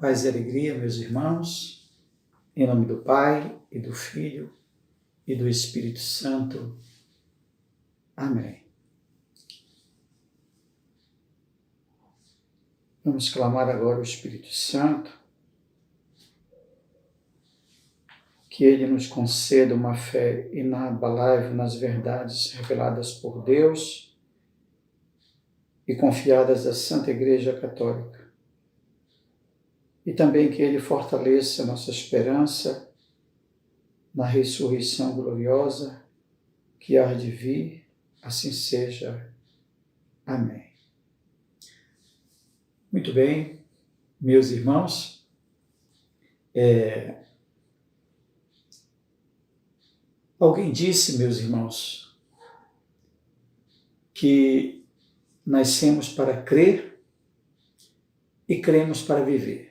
Paz e alegria, meus irmãos, em nome do Pai, e do Filho, e do Espírito Santo. Amém. Vamos clamar agora o Espírito Santo, que Ele nos conceda uma fé inabalável nas verdades reveladas por Deus e confiadas à Santa Igreja Católica. E também que Ele fortaleça nossa esperança na ressurreição gloriosa que há de vir, assim seja. Amém. Muito bem, meus irmãos, alguém disse, meus irmãos, que nascemos para crer e cremos para viver.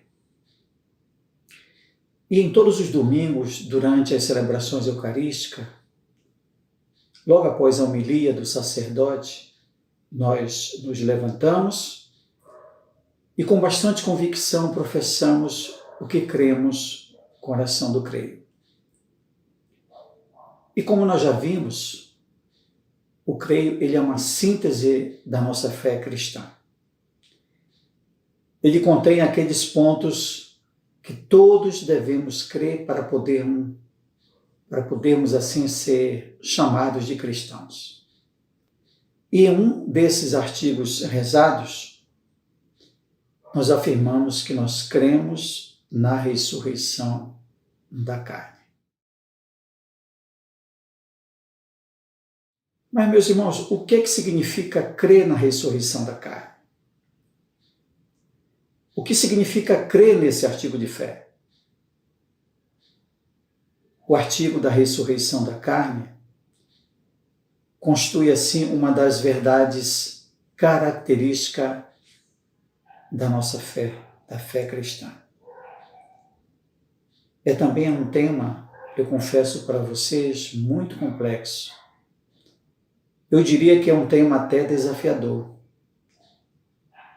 E em todos os domingos, durante as celebrações eucarísticas, logo após a homilia do sacerdote, nós nos levantamos e com bastante convicção professamos o que cremos com a oração do creio. E como nós já vimos, o creio ele é uma síntese da nossa fé cristã. Ele contém aqueles pontos que todos devemos crer para podermos assim ser chamados de cristãos. E em um desses artigos rezados, nós afirmamos que nós cremos na ressurreição da carne. Mas, meus irmãos, o que significa crer na ressurreição da carne? O que significa crer nesse artigo de fé? O artigo da ressurreição da carne constitui, assim, uma das verdades características da nossa fé, da fé cristã. É também um tema, eu confesso para vocês, muito complexo. Eu diria que é um tema até desafiador.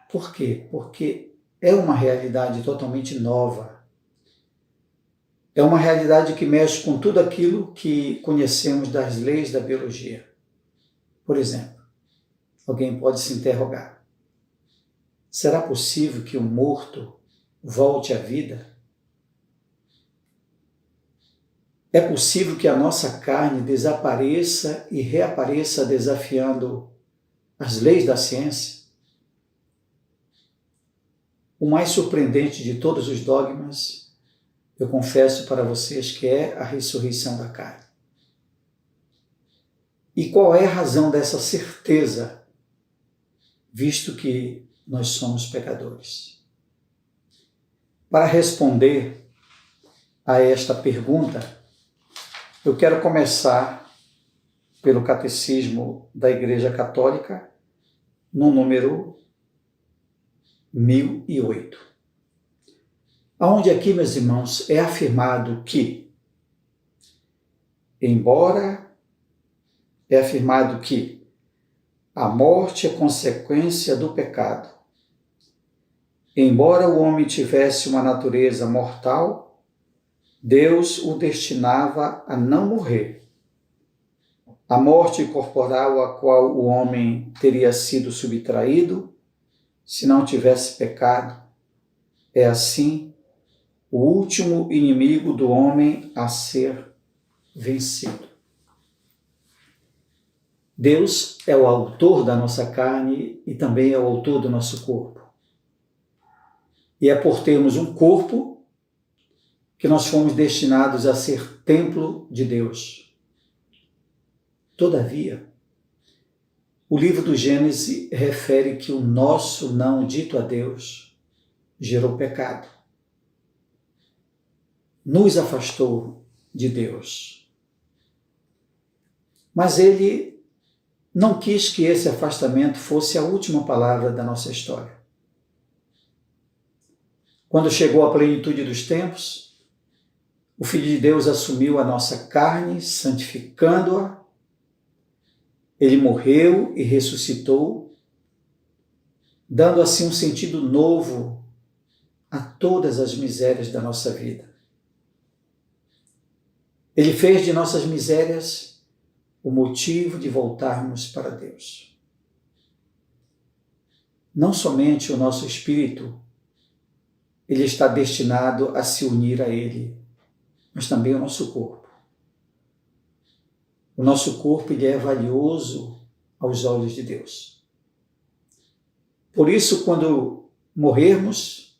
Por quê? Porque é uma realidade totalmente nova. É uma realidade que mexe com tudo aquilo que conhecemos das leis da biologia. Por exemplo, alguém pode se interrogar: será possível que um morto volte à vida? É possível que a nossa carne desapareça e reapareça desafiando as leis da ciência? O mais surpreendente de todos os dogmas, eu confesso para vocês que é a ressurreição da carne. E qual é a razão dessa certeza, visto que nós somos pecadores? Para responder a esta pergunta, eu quero começar pelo Catecismo da Igreja Católica, no número 1008. Onde aqui, meus irmãos, é afirmado que, a morte é consequência do pecado. Embora o homem tivesse uma natureza mortal, Deus o destinava a não morrer. A morte corporal a qual o homem teria sido subtraído, se não tivesse pecado, é assim o último inimigo do homem a ser vencido. Deus é o autor da nossa carne e também é o autor do nosso corpo. E é por termos um corpo que nós fomos destinados a ser templo de Deus. Todavia, o livro do Gênesis refere que o nosso não dito a Deus gerou pecado. Nos afastou de Deus. Mas Ele não quis que esse afastamento fosse a última palavra da nossa história. Quando chegou a plenitude dos tempos, o Filho de Deus assumiu a nossa carne, santificando-a. Ele morreu e ressuscitou, dando assim um sentido novo a todas as misérias da nossa vida. Ele fez de nossas misérias o motivo de voltarmos para Deus. Não somente o nosso espírito, ele está destinado a se unir a Ele, mas também o nosso corpo. O nosso corpo ele é valioso aos olhos de Deus. Por isso, quando morrermos,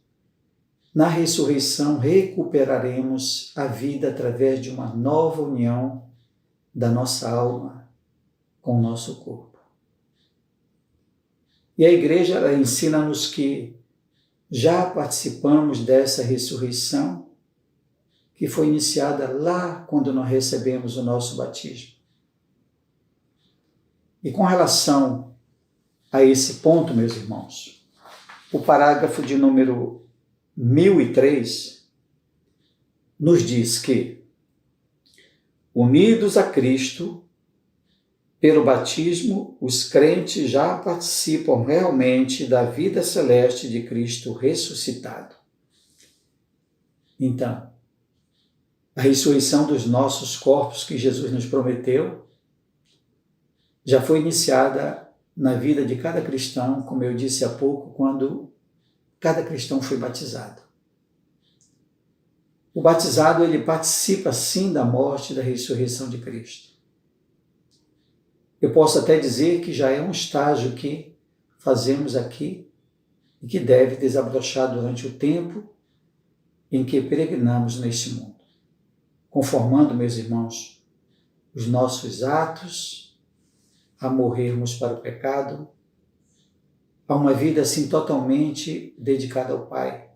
na ressurreição recuperaremos a vida através de uma nova união da nossa alma com o nosso corpo. E a igreja ela ensina-nos que já participamos dessa ressurreição que foi iniciada lá quando nós recebemos o nosso batismo. E com relação a esse ponto, meus irmãos, o parágrafo de número 1003 nos diz que, unidos a Cristo, pelo batismo, os crentes já participam realmente da vida celeste de Cristo ressuscitado. Então, a ressurreição dos nossos corpos que Jesus nos prometeu já foi iniciada na vida de cada cristão, como eu disse há pouco, quando cada cristão foi batizado. O batizado, ele participa sim da morte e da ressurreição de Cristo. Eu posso até dizer que já é um estágio que fazemos aqui e que deve desabrochar durante o tempo em que peregrinamos neste mundo, conformando, meus irmãos, os nossos atos a morrermos para o pecado, a uma vida assim totalmente dedicada ao Pai,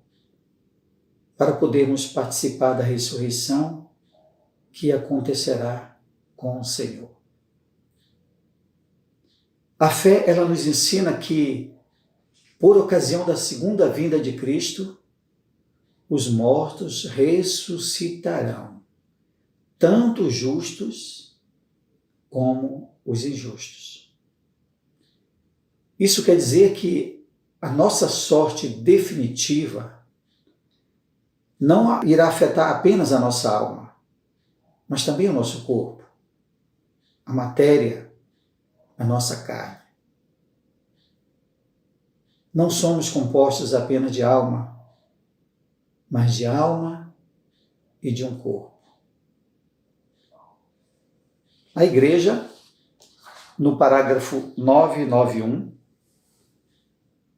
para podermos participar da ressurreição que acontecerá com o Senhor. A fé, ela nos ensina que, por ocasião da segunda vinda de Cristo, os mortos ressuscitarão, tanto os justos como os injustos. Isso quer dizer que a nossa sorte definitiva não irá afetar apenas a nossa alma, mas também o nosso corpo, a matéria, a nossa carne. Não somos compostos apenas de alma, mas de alma e de um corpo. A igreja, no parágrafo 991,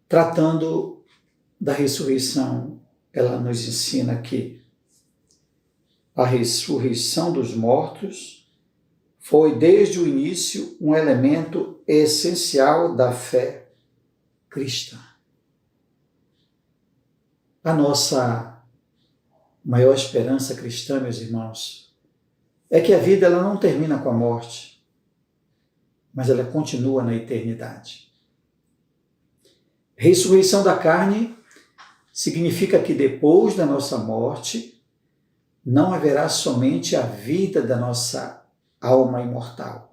tratando da ressurreição, ela nos ensina que a ressurreição dos mortos foi desde o início um elemento essencial da fé cristã. A nossa maior esperança cristã, meus irmãos, é que a vida ela não termina com a morte, mas ela continua na eternidade. Ressurreição da carne significa que depois da nossa morte não haverá somente a vida da nossa alma imortal,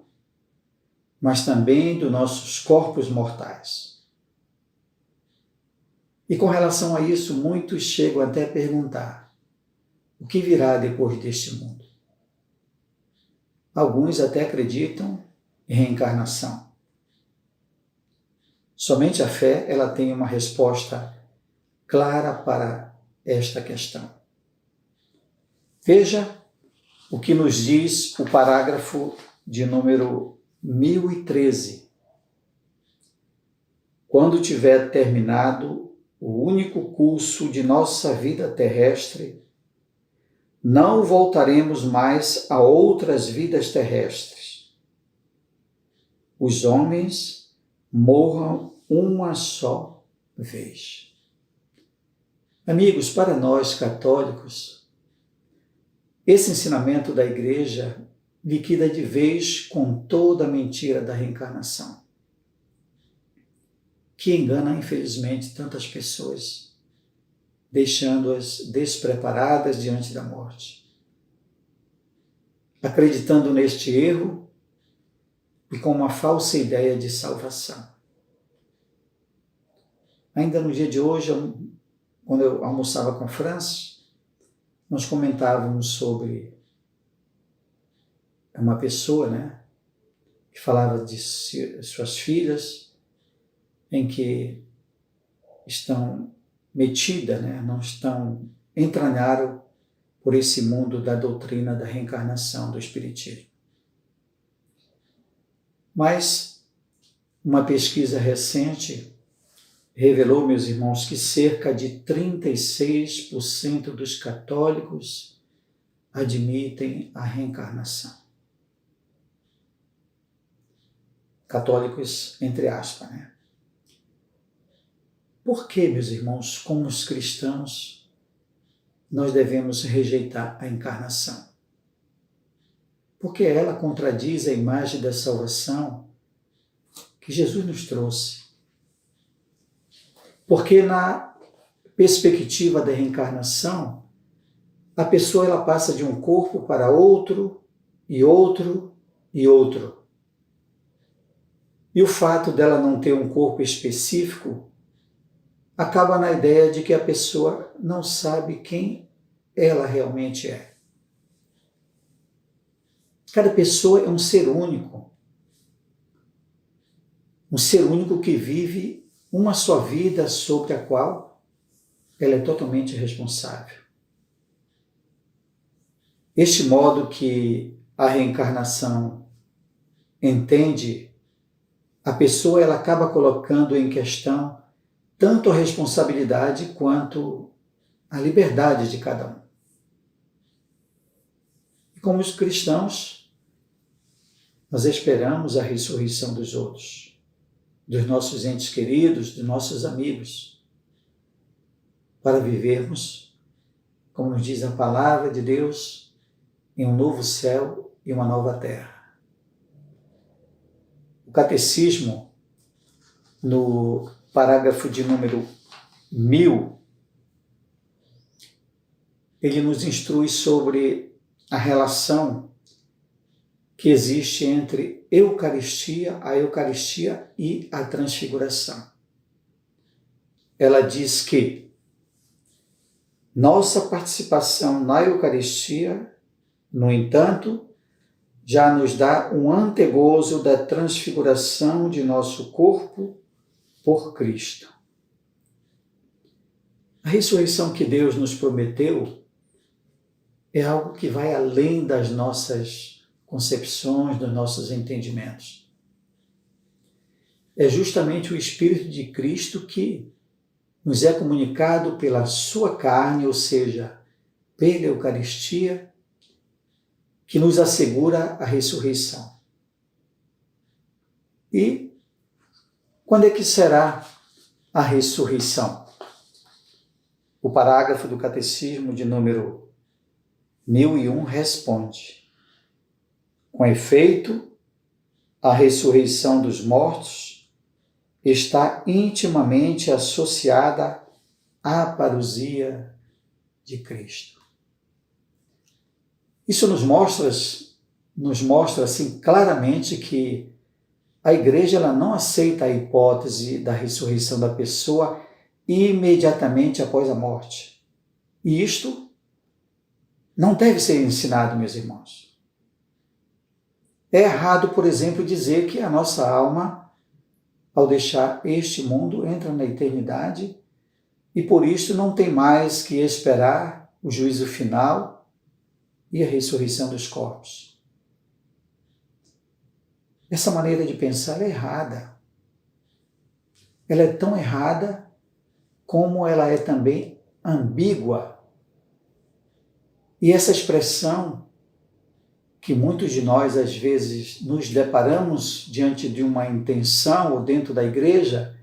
mas também dos nossos corpos mortais. E com relação a isso, muitos chegam até a perguntar: o que virá depois deste mundo? Alguns até acreditam em reencarnação. Somente a fé ela tem uma resposta clara para esta questão. Veja o que nos diz o parágrafo de número 1013. Quando tiver terminado o único curso de nossa vida terrestre, não voltaremos mais a outras vidas terrestres. Os homens morram uma só vez. Amigos, para nós católicos, esse ensinamento da Igreja liquida de vez com toda a mentira da reencarnação, que engana, infelizmente, tantas pessoas, deixando-as despreparadas diante da morte. Acreditando neste erro e com uma falsa ideia de salvação. Ainda no dia de hoje, quando eu almoçava com a Francis, nós comentávamos sobre uma pessoa, né, que falava de suas filhas, em que estão metidas, né, não estão, entranharam por esse mundo da doutrina da reencarnação, do espiritismo. Mas uma pesquisa recente revelou, meus irmãos, que cerca de 36% dos católicos admitem a reencarnação. Católicos, entre aspas, né? Por que, meus irmãos, como os cristãos, nós devemos rejeitar a encarnação? Porque ela contradiz a imagem da salvação que Jesus nos trouxe. Porque na perspectiva da reencarnação, a pessoa ela passa de um corpo para outro, e outro, e outro. E o fato dela não ter um corpo específico acaba na ideia de que a pessoa não sabe quem ela realmente é. Cada pessoa é um ser único. Um ser único que vive uma só vida sobre a qual ela é totalmente responsável. Este modo que a reencarnação entende, a pessoa ela acaba colocando em questão tanto a responsabilidade quanto a liberdade de cada um. E como os cristãos, nós esperamos a ressurreição dos outros, dos nossos entes queridos, dos nossos amigos, para vivermos, como nos diz a palavra de Deus, em um novo céu e uma nova terra. O Catecismo, no parágrafo de número 1000, ele nos instrui sobre a relação que existe entre a Eucaristia e a transfiguração. Ela diz que nossa participação na Eucaristia, no entanto, já nos dá um antegozo da transfiguração de nosso corpo por Cristo. A ressurreição que Deus nos prometeu é algo que vai além das nossas concepções, dos nossos entendimentos. É justamente o Espírito de Cristo que nos é comunicado pela sua carne, ou seja, pela Eucaristia, que nos assegura a ressurreição. E quando é que será a ressurreição? O parágrafo do Catecismo de número 1001 responde: com efeito, a ressurreição dos mortos está intimamente associada à parousia de Cristo. Isso nos mostra assim claramente que a igreja ela não aceita a hipótese da ressurreição da pessoa imediatamente após a morte. E isto não deve ser ensinado, meus irmãos. É errado, por exemplo, dizer que a nossa alma, ao deixar este mundo, entra na eternidade e por isso não tem mais que esperar o juízo final e a ressurreição dos corpos. Essa maneira de pensar é errada. Ela é tão errada como ela é também ambígua. E essa expressão que muitos de nós, às vezes, nos deparamos diante de uma intenção ou dentro da igreja,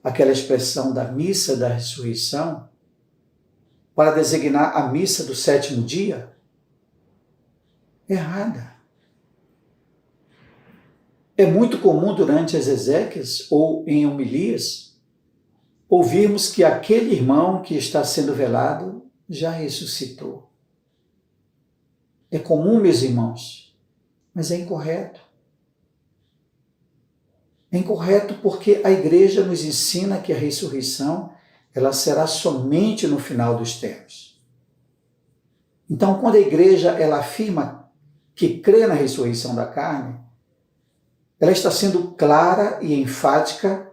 aquela expressão da missa da ressurreição, para designar a missa do sétimo dia, errada. É muito comum durante as exéquias ou em homilias ouvirmos que aquele irmão que está sendo velado já ressuscitou. É comum, meus irmãos, mas é incorreto. É incorreto porque a igreja nos ensina que a ressurreição ela será somente no final dos tempos. Então, quando a igreja ela afirma que crê na ressurreição da carne, ela está sendo clara e enfática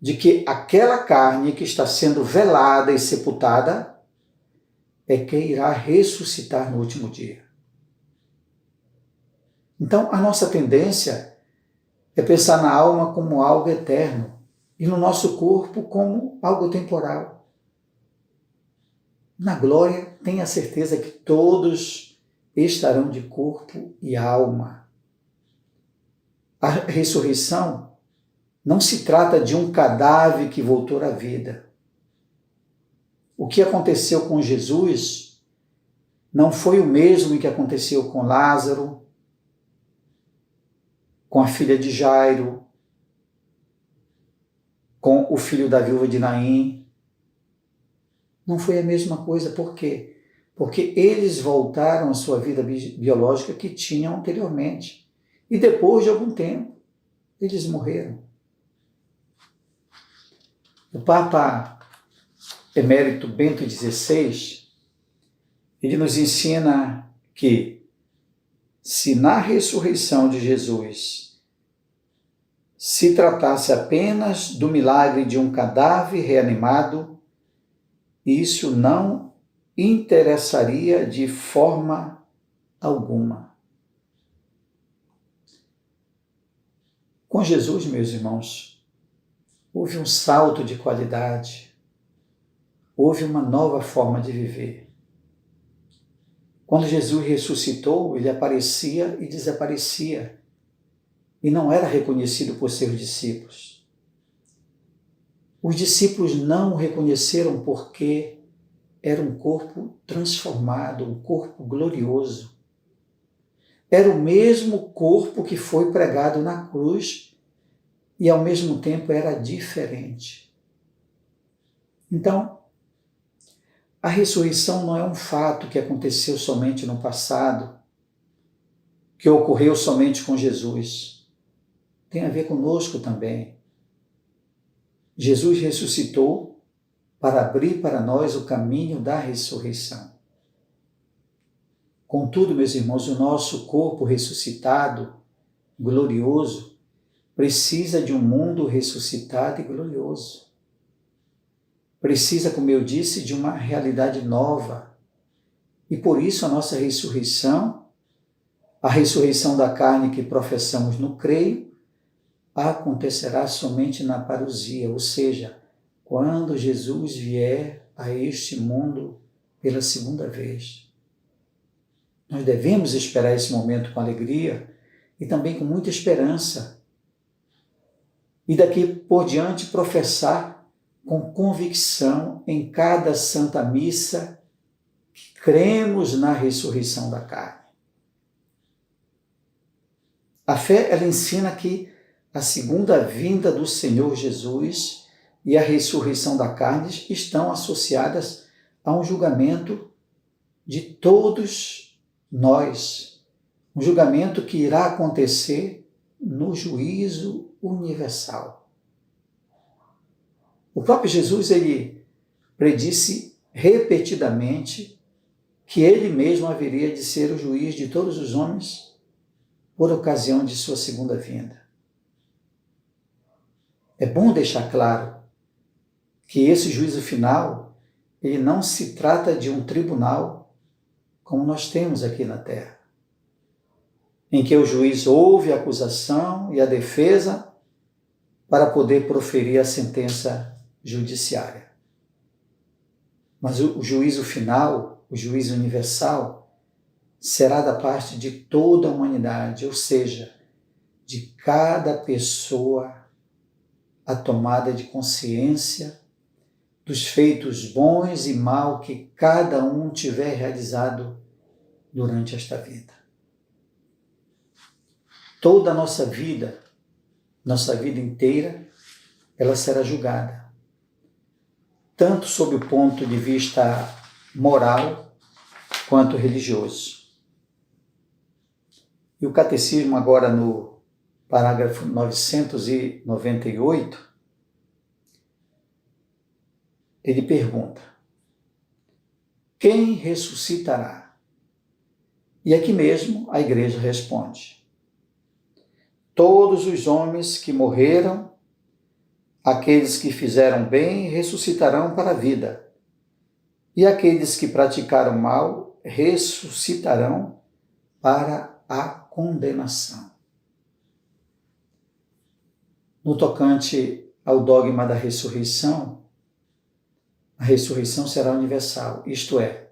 de que aquela carne que está sendo velada e sepultada é que irá ressuscitar no último dia. Então, a nossa tendência é pensar na alma como algo eterno e no nosso corpo como algo temporal. Na glória, tenha certeza que todos estarão de corpo e alma. A ressurreição não se trata de um cadáver que voltou à vida. O que aconteceu com Jesus não foi o mesmo que aconteceu com Lázaro, com a filha de Jairo, com o filho da viúva de Naim. Não foi a mesma coisa. Por quê? Porque eles voltaram à sua vida biológica que tinham anteriormente. E depois de algum tempo, eles morreram. O Papa Emérito Bento XVI, ele nos ensina que, se na ressurreição de Jesus se tratasse apenas do milagre de um cadáver reanimado, isso não interessaria de forma alguma. Com Jesus, meus irmãos, houve um salto de qualidade, houve uma nova forma de viver. Quando Jesus ressuscitou, ele aparecia e desaparecia, e não era reconhecido por seus discípulos. Os discípulos não o reconheceram porque era um corpo transformado, um corpo glorioso. Era o mesmo corpo que foi pregado na cruz e, ao mesmo tempo, era diferente. Então, a ressurreição não é um fato que aconteceu somente no passado, que ocorreu somente com Jesus. Tem a ver conosco também. Jesus ressuscitou para abrir para nós o caminho da ressurreição. Contudo, meus irmãos, o nosso corpo ressuscitado, glorioso, precisa de um mundo ressuscitado e glorioso. Precisa, como eu disse, de uma realidade nova. E por isso a nossa ressurreição, a ressurreição da carne que professamos no creio, acontecerá somente na parousia, ou seja, quando Jesus vier a este mundo pela segunda vez. Nós devemos esperar esse momento com alegria e também com muita esperança. E daqui por diante professar com convicção em cada Santa Missa que cremos na ressurreição da carne. A fé, ela ensina que a segunda vinda do Senhor Jesus e a ressurreição da carne estão associadas a um julgamento de todos nós, um julgamento que irá acontecer no juízo universal. O próprio Jesus, ele predisse repetidamente que ele mesmo haveria de ser o juiz de todos os homens por ocasião de sua segunda vinda. É bom deixar claro que esse juízo final, ele não se trata de um tribunal como nós temos aqui na Terra, em que o juiz ouve a acusação e a defesa para poder proferir a sentença judiciária. Mas o juízo final, o juízo universal, será da parte de toda a humanidade, ou seja, de cada pessoa, a tomada de consciência dos feitos bons e mal que cada um tiver realizado durante esta vida. Toda a nossa vida inteira, ela será julgada, tanto sob o ponto de vista moral quanto religioso. E o Catecismo, agora no parágrafo 998, ele pergunta: quem ressuscitará? E aqui mesmo a igreja responde: todos os homens que morreram, aqueles que fizeram bem, ressuscitarão para a vida, e aqueles que praticaram mal, ressuscitarão para a condenação. No tocante ao dogma da ressurreição, a ressurreição será universal, isto é,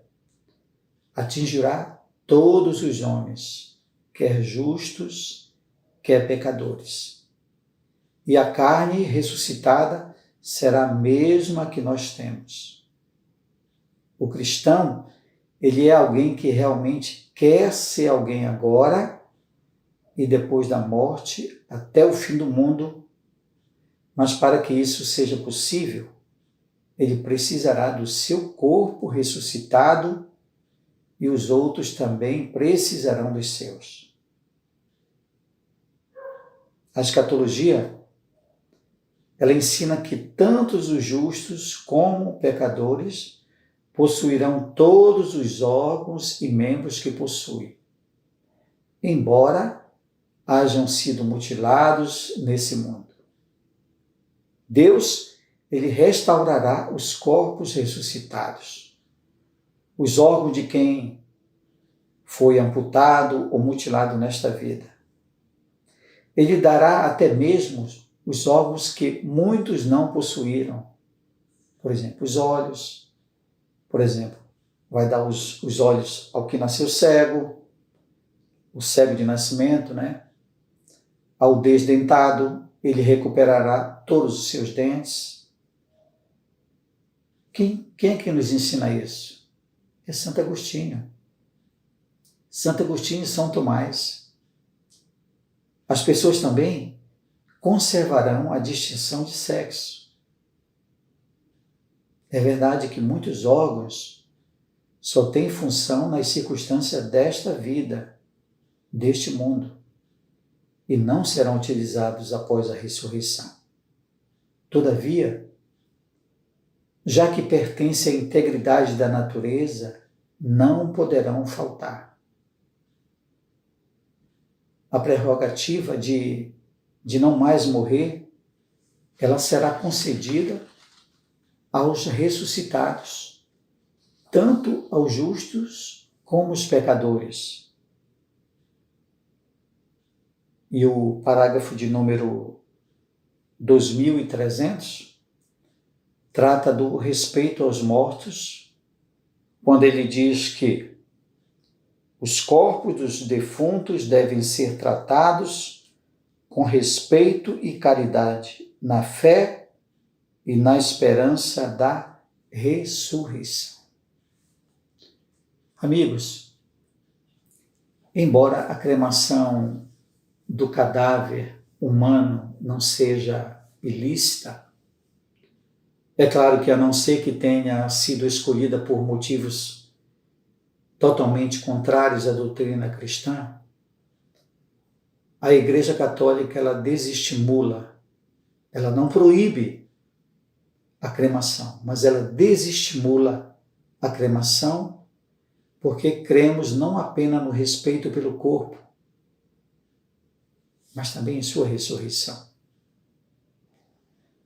atingirá todos os homens, quer justos, quer pecadores. E a carne ressuscitada será a mesma que nós temos. O cristão, ele é alguém que realmente quer ser alguém agora e depois da morte, até o fim do mundo, mas para que isso seja possível, ele precisará do seu corpo ressuscitado e os outros também precisarão dos seus. A escatologia, ela ensina que tanto os justos como pecadores possuirão todos os órgãos e membros que possuem, embora hajam sido mutilados nesse mundo. Deus, ele restaurará os corpos ressuscitados, os órgãos de quem foi amputado ou mutilado nesta vida. Ele dará até mesmo os órgãos que muitos não possuíram. Por exemplo, os olhos. Por exemplo, vai dar os olhos ao que nasceu cego, o cego de nascimento, né? Ao desdentado, ele recuperará todos os seus dentes. Quem é que nos ensina isso? É Santo Agostinho. Santo Agostinho e São Tomás. As pessoas também conservarão a distinção de sexo. É verdade que muitos órgãos só têm função nas circunstâncias desta vida, deste mundo, e não serão utilizados após a ressurreição. Todavia, já que pertencem à integridade da natureza, não poderão faltar. A prerrogativa de não mais morrer, ela será concedida aos ressuscitados, tanto aos justos como aos pecadores. E o parágrafo de número 2300 trata do respeito aos mortos, quando ele diz que os corpos dos defuntos devem ser tratados com respeito e caridade, na fé e na esperança da ressurreição. Amigos, embora a cremação do cadáver humano não seja ilícita, é claro que a não ser que tenha sido escolhida por motivos totalmente contrários à doutrina cristã, a Igreja Católica ela desestimula, ela não proíbe a cremação, mas ela desestimula a cremação porque cremos não apenas no respeito pelo corpo, mas também em sua ressurreição.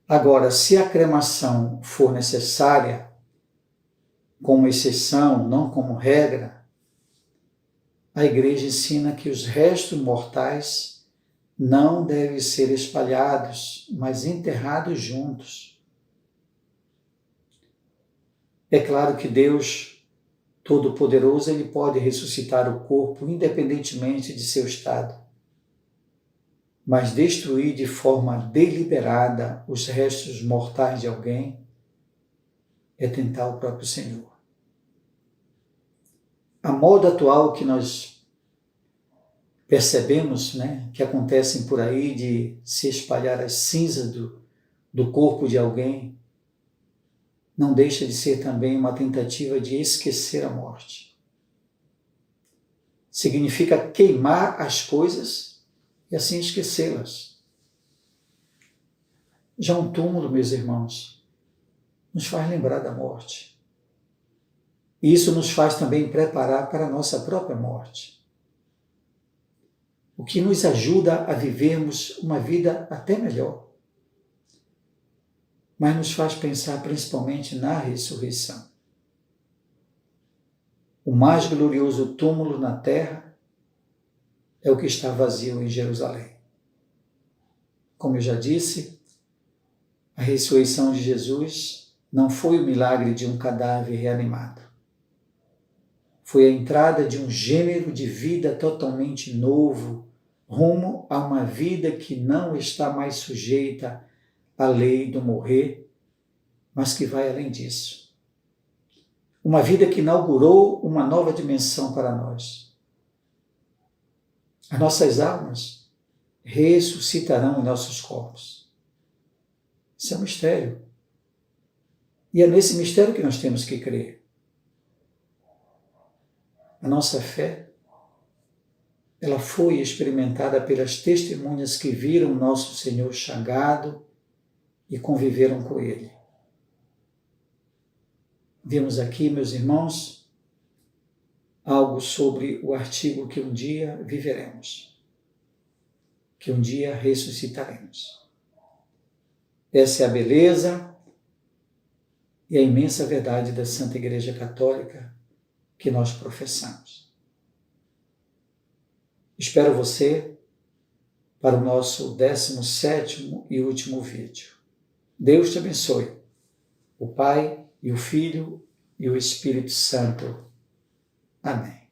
Agora, se a cremação for necessária, como exceção, não como regra, a Igreja ensina que os restos mortais não devem ser espalhados, mas enterrados juntos. É claro que Deus Todo-Poderoso, ele pode ressuscitar o corpo independentemente de seu estado, mas destruir de forma deliberada os restos mortais de alguém é tentar o próprio Senhor. A moda atual que nós percebemos, né, que acontecem por aí de se espalhar as cinzas do corpo de alguém, não deixa de ser também uma tentativa de esquecer a morte. Significa queimar as coisas e assim esquecê-las. Já um túmulo, meus irmãos, nos faz lembrar da morte. E isso nos faz também preparar para a nossa própria morte. O que nos ajuda a vivermos uma vida até melhor. Mas nos faz pensar principalmente na ressurreição. O mais glorioso túmulo na terra é o que está vazio em Jerusalém. Como eu já disse, a ressurreição de Jesus não foi o milagre de um cadáver reanimado. Foi a entrada de um gênero de vida totalmente novo, rumo a uma vida que não está mais sujeita à lei do morrer, mas que vai além disso. Uma vida que inaugurou uma nova dimensão para nós. As nossas almas ressuscitarão em nossos corpos. Isso é um mistério. E é nesse mistério que nós temos que crer. A nossa fé, ela foi experimentada pelas testemunhas que viram nosso Senhor chagado e conviveram com Ele. Vimos aqui, meus irmãos, algo sobre o artigo que um dia viveremos, que um dia ressuscitaremos. Essa é a beleza e a imensa verdade da Santa Igreja Católica que nós professamos. Espero você para o nosso 17º e último vídeo. Deus te abençoe, o Pai e o Filho e o Espírito Santo. Amém.